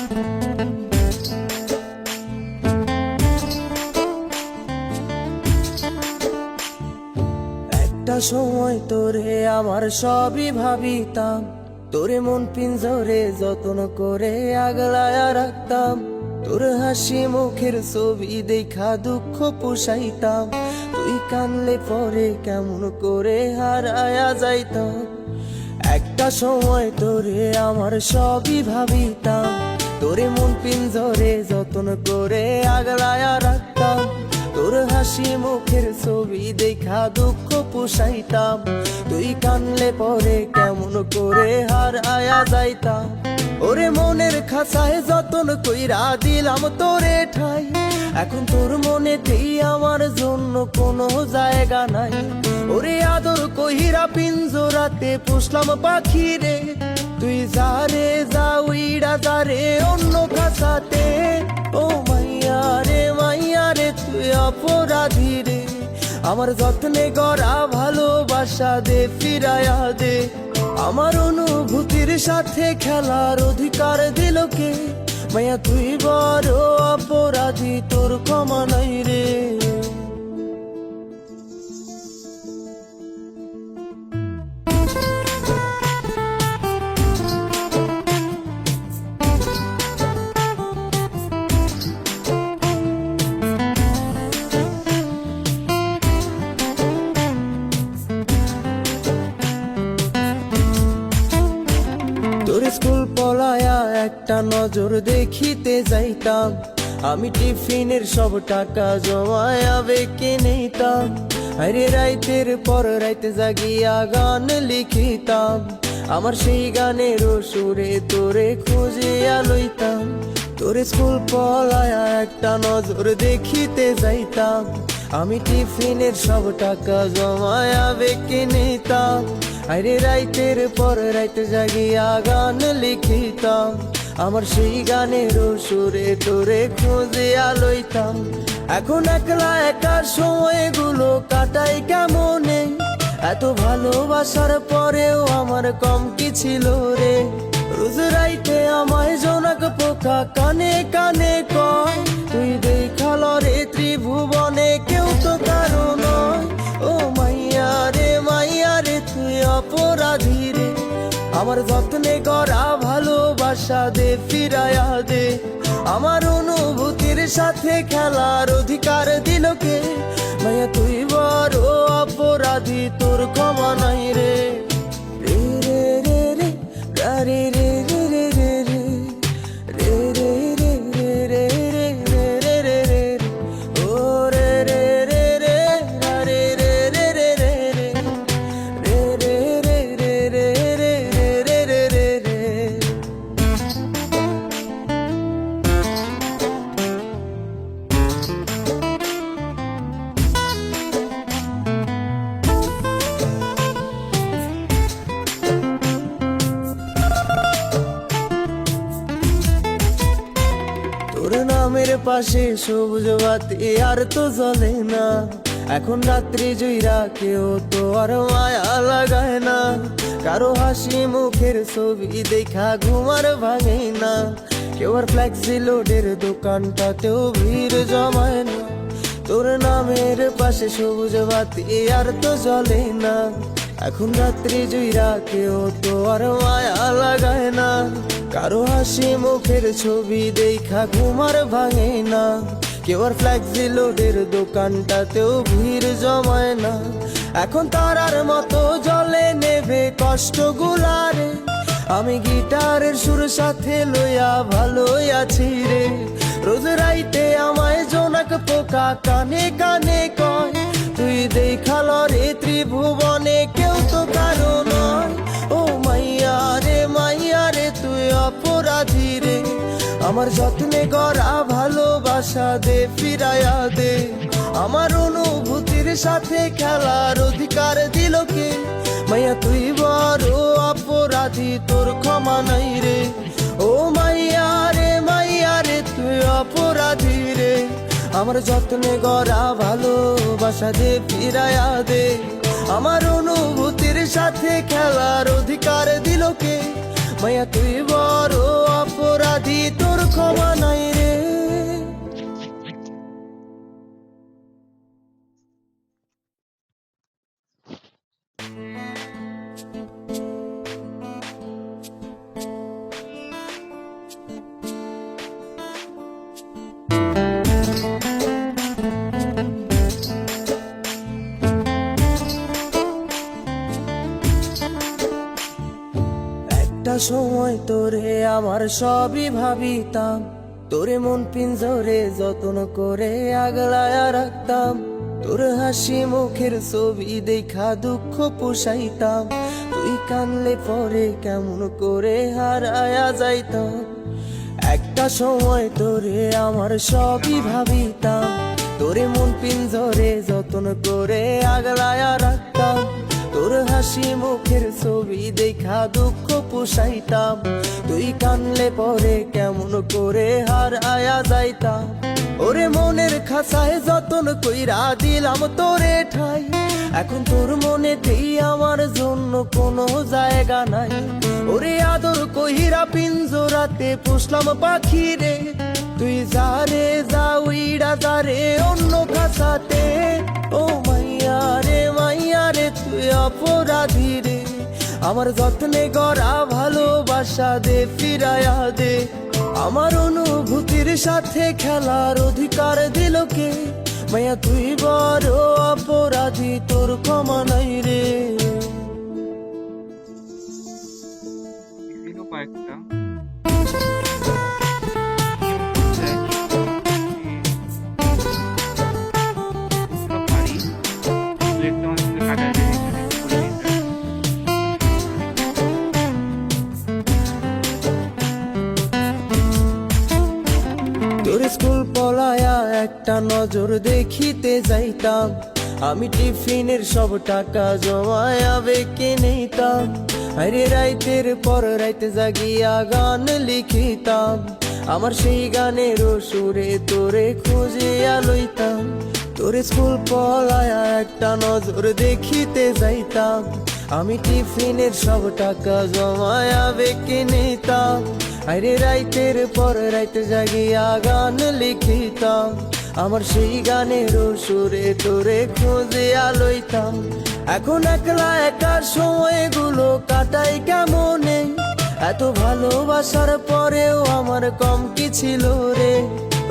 একটা সময় তোরে আমার সবই ভাবিতাম, তোরে মন পিঞ্জরে যত্ন করে আগলায়া রাখতাম। তোর হাসি মুখের ছবি দেখা দুঃখ পুষাইতাম, তুই কানলে পরে কেমন করে হারায়া যাইতাম। একটা সময় তোরে আমার সবই ভাবিতাম, তোরে মন পিঞ্জরে যত্ন করে আগলায়া রাখতাম। তোর হাসি মুখের ছবি দেখা দুঃখ পুষাইতাম, তুই কানলে পরে কেমন করে হারায়া যাইতাম। ওরে মনের খাঁচায় যতন কইরা দিলাম তোরে ঠাই, এখন তোর মনেতেই আমার জন্য কোনো জায়গা নাই। ওরে আদর কইরা পিঞ্জরাতে পুষলাম পাখি রে, তুই যারে যা উইড়া যারে অন্য খাঁচাতে। ও মাইয়া রে তুই অপরাধী রে, আমার যত্নে গড়া ভালোবাসা দে ফিরায়া দে। আমার অনুভূতির সাথে খেলার অধিকার দিল কে? মাইয়া তুই বড় অপরাধী, তোর ক্ষমা নাই রে। তোর স্কুল পলায়া একটা নজর দেখিতে যাইতাম, আমি টিফিনের সব টাকা জমায়া বেঁকে নিতাম। আরে রাইতের পর রাইতে জাগিয়া গান লিখিতাম, আমার সেই গানের সুরে তোরে খুঁজিয়া লইতাম। তোর স্কুল পলায়া একটা নজর দেখিতে যাইতাম, আমি টিফিনের সব টাকা জমায়া বেঁকে নিতাম। আরে রাইতের পর রাইতে জাগিয়া গান লিখিতাম, আমার সেই গানের সুরে তোরে খুঁজিয়া লইতাম। এখন একলা একার সময়গুলো কাটাই কেমনে, এত ভালোবাসার পরেও আমার কম কি ছিল রে। রোজ রাইতে আমায় জোনাক পোকা কানে কানে কয়, তুই দেখাল রে ত্রিভুবনে কেউ তো কারো নয়। ও মাইয়া রে তুই অপরাধী রে, আমার যত্নে গড়া ভালোবাসা দে ফিরায়া দে। আমার অনুভূতির সাথে খেলার অধিকার দিল কে? মাইয়া তুই বড় অপরাধী, তোর ক্ষমা নাই রে। রে রে রে রে রে রে রে রে রে রে রে রে রে রে রে রে রে ও রে রে রে রে রে রে রে রে রে রে রে রে রে রে রে রে। তোর নামের পাশে সবুজ বাতি আর তো জ্বলে না, এখন রাত্রি জুইরা কেউ তো আর মায়া লাগায় না। কারো হাসি মুখের ছবি দেখা ঘুমার ভাঙে না, কেউ আর ফ্লেক্সি লোডের দোকানটাতেও ভিড় জমায় না। তোর নামের পাশে সবুজ বাতি আর তো জ্বলে না, এখন রাত্রি জুইরা কেউ তো আর মায়া লাগায় না। কারো হাসি মুখের ছবি দেখা ঘুমার ভাঙে না, কেউ আর ফ্লেক্সি লোডের দোকানটাতেও ভিড় জমায় না। এখন তারার মতো জলে নেভে কষ্ট গুলারে, আমি গিটারের সুর সাথে লইয়া ভালোই আছি রে। রোজ রাইতে আমায় জোনাক পোকা কানে কানে কয়, তুই দেখাল রে ত্রিভুবনে কেউ তো কারো নয়। ও মাইয়া রে তুই অপরাধী রে, আমার যত্নে গড়া ভালোবাসা দে ফিরায়া দে। আমার অনুভূতির সাথে খেলার অধিকার দিল কে? মাইয়া তুই বড় অপরাধী, তোর ক্ষমা নাই রে। ও মাইয়া রে তুই অপরাধী রে, আমার যত্নে গড়া ভালোবাসা দে ফিরায়া দে। আমার অনুভূতির সাথে খেলার অধিকার দিল কে? মাইয়া তুই বড় অপরাধী, তোর ক্ষমা নাই রে। একটা সময় তোরে আমার সবই ভাবিতাম, তোরে মন পিঞ্জরে যত্ন করে আগলায়া রাখতাম, তোর হাসি মুখের ছবি দেখা দুঃখ পোষাইতাম, তুই কানলে পরে কেমন করে হারায়া যাইতাম। একটা সময় তোরে আমার সবই ভাবিতাম, তোরে মন পিঞ্জরে যত্ন করে আগলায়া রাখতাম, তোর হাসি মুখের ছবি দেখা দুঃখ পোষাইতাম, তুই কানলে পরে কেমন করে হারায়া যাইতাম। ওরে মনের খাঁচায় যতন কইরা দিলাম তোরে ঠাই, এখন তোর মনেতেই আমার জন্য কোনো জায়গা নাই। ওরে আদর কইরা পিঞ্জরাতে পুষলাম পাখি রে, তুই যা রে যা উইড়া যা রে অন্য খাঁচাতে। ও মাইয়া রে তুই অপরাধী রে, আমার যত্নে গড়া ভালোবাসা দে ফিরায়া দে। আমার অনুভূতির সাথে খেলার অধিকার দিল কে, মাইয়া তুই বড় অপরাধী, তোর ক্ষমা নাই রে। কয়েকটা তোর স্কুল পলায়া একটা নজর দেখিতে যাইতাম, আমি টিফিনের সব টাকা জমায়া বেঁকে নিতাম, আরে রাইতের পর রাইতে জাগিয়া গান লিখিতাম, আমার সেই গানের সুরে তোরে খুঁজিয়া লইতাম। তোর স্কুল পলায়া একটা নজর দেখিতে যাইতাম, আমি টিফিনের সব টাকা জমায়া বেঁকে নিতাম, আরে রাইতের পর রাইতে জাগিয়া গান লিখিতাম, আমার সেই গানের সুরে তোরে খুঁজিয়া লইতাম। এখন একলা একার সময়গুলো কাটাই কেমনে, এত ভালোবাসার পরেও আমার কম কি ছিল রে।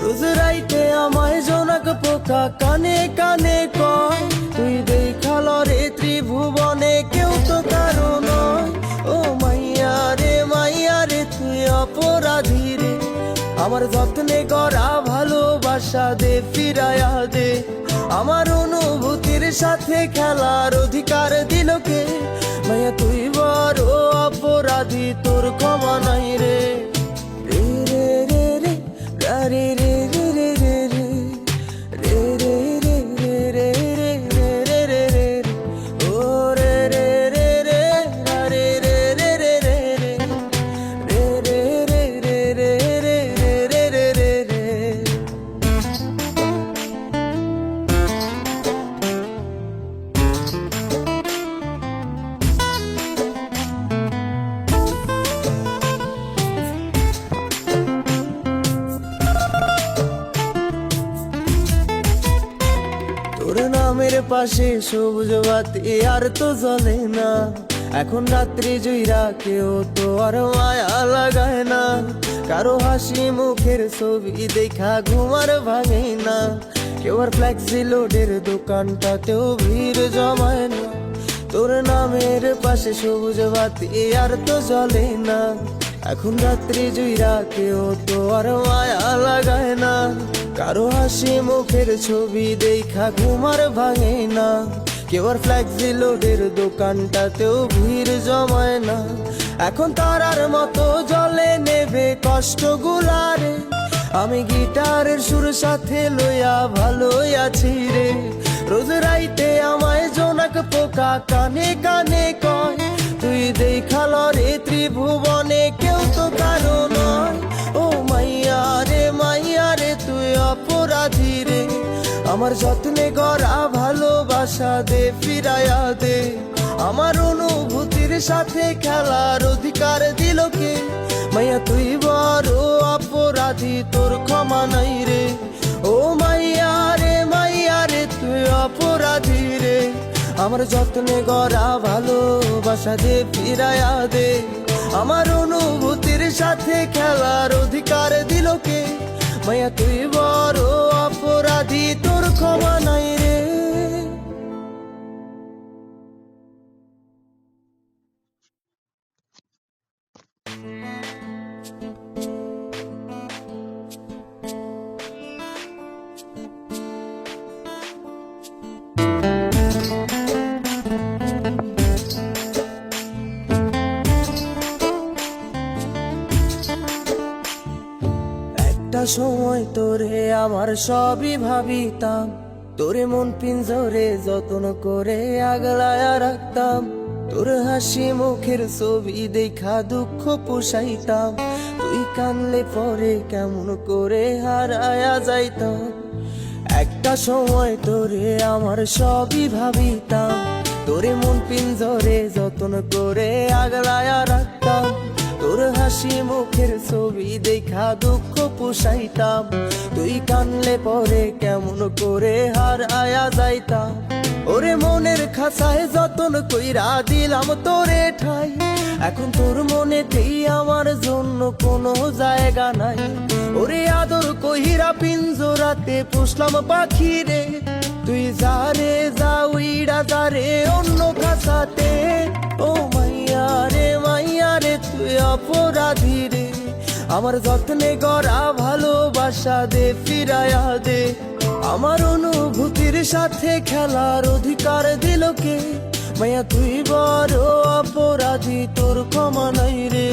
রোজ রাইতে আমায় জোনাক পোকা কানে কানে কয়, তুই দেখাল রে ত্রিভুবনে কেউ তো কারো নয়। ও মাইয়া রে তুই অপরাধী রে, আমার যত্নে গড়া ভালোবাসা দে ফিরায়া দে। আমার অনুভূতির সাথে খেলার অধিকার দিল কে, মাইয়া তুই বড় অপরাধী, তোর ক্ষমা নাই রে। রে রে রে রে রে রে রে রে রে রে রে রে রে রে রে রে রে রে ও রে রে রে রে রে রে রে রে রে রে রে রে রে রে রে রে। তোর নামের পাশে সবুজ বাতি আর তো জ্বলে না, এখন রাত্রি জুইরা কেউ তো আর মায়া লাগায় না, কারো হাসি মুখের ছবি দেখা ঘুমার ভাঙে না, কেউ আর ফ্লেক্সি লোডের দোকানটাতেও ভিড় জমায় না। তোর নামের পাশে সবুজ বাতি আর তো জ্বলে না, এখন রাত্রি জুইরা কেউ তো আর মায়া লাগায় না, কারো হাসি মুখের ছবি দেখা ঘুমার ভাঙে না, কেউ আর ফ্লেক্সি লোডের দোকানটাতেও ভিড় জমায় না। এখন তারার মতো জলে নেবে কষ্ট গুলারে, আমি গিটারের সুর সাথে লইয়া ভালোই আছি রে। রোজ রাইতে আমায় জোনাক পোকা কানে কানে কয়, তুই দেখাল রে ত্রিভুবনে কেউ তো কারো নয়। ও মাইয়া রে তুই অপরাধী রে, আমার যত্নে গড়া ভালোবাসা দে ফিরায়া দে। আমার অনুভূতির সাথে খেলার অধিকার দিল কে, মাইয়া তুই বড় অপরাধী। তোর ক্ষমা নাই রে। ও মাইয়া রে তুই অপরাধী রে, আমার যত্নে গড়া ভালোবাসা দে ফিরায়া দে। আমার অনুভূতির সাথে খেলার অধিকার দিল কে? মাইয়া তুই বড় অপরাধী, তোর ক্ষমা নাই রে। একটা সময় তোরে আমার সবই ভাবিতাম, তোরে মন পিঞ্জরে যত্ন করে আগলায়া রাখতাম। তোর হাসি মুখের ছবি দেখা দুঃখ পোষাইতাম, তুই কানলে পরে কেমন করে হারায়া যাইতাম। একটা সময় তোরে আমার সবই ভাবিতাম, তোরে মন পিঞ্জরে যত্ন করে আগলায়া রাখতাম। তোর হাসি মুখের ছবি দেখা দুঃখ পোষাইতাম, তুই কানলে পরে কেমন করে হারায়া যাইতাম। ওরে মনের খাঁচায় যতন কইরা দিলাম তোরে ঠাই, এখন তোর মনেতেই আমার জন্য কোনো জায়গা নাই। ওরে আদর কইরা পিঞ্জরাতে পুষলাম পাখি রে, তুই যারে যা উইড়া যারে অন্য খাঁচাতে। ও মাইয়া রে তুই অপরাধী রে, আমার যত্নে গড়া ভালোবাসা দে ফিরায়া দে। আমার অনুভূতির সাথে খেলার অধিকার দিল কে? মাইয়া তুই বড় অপরাধী, তোর ক্ষমা নাই রে।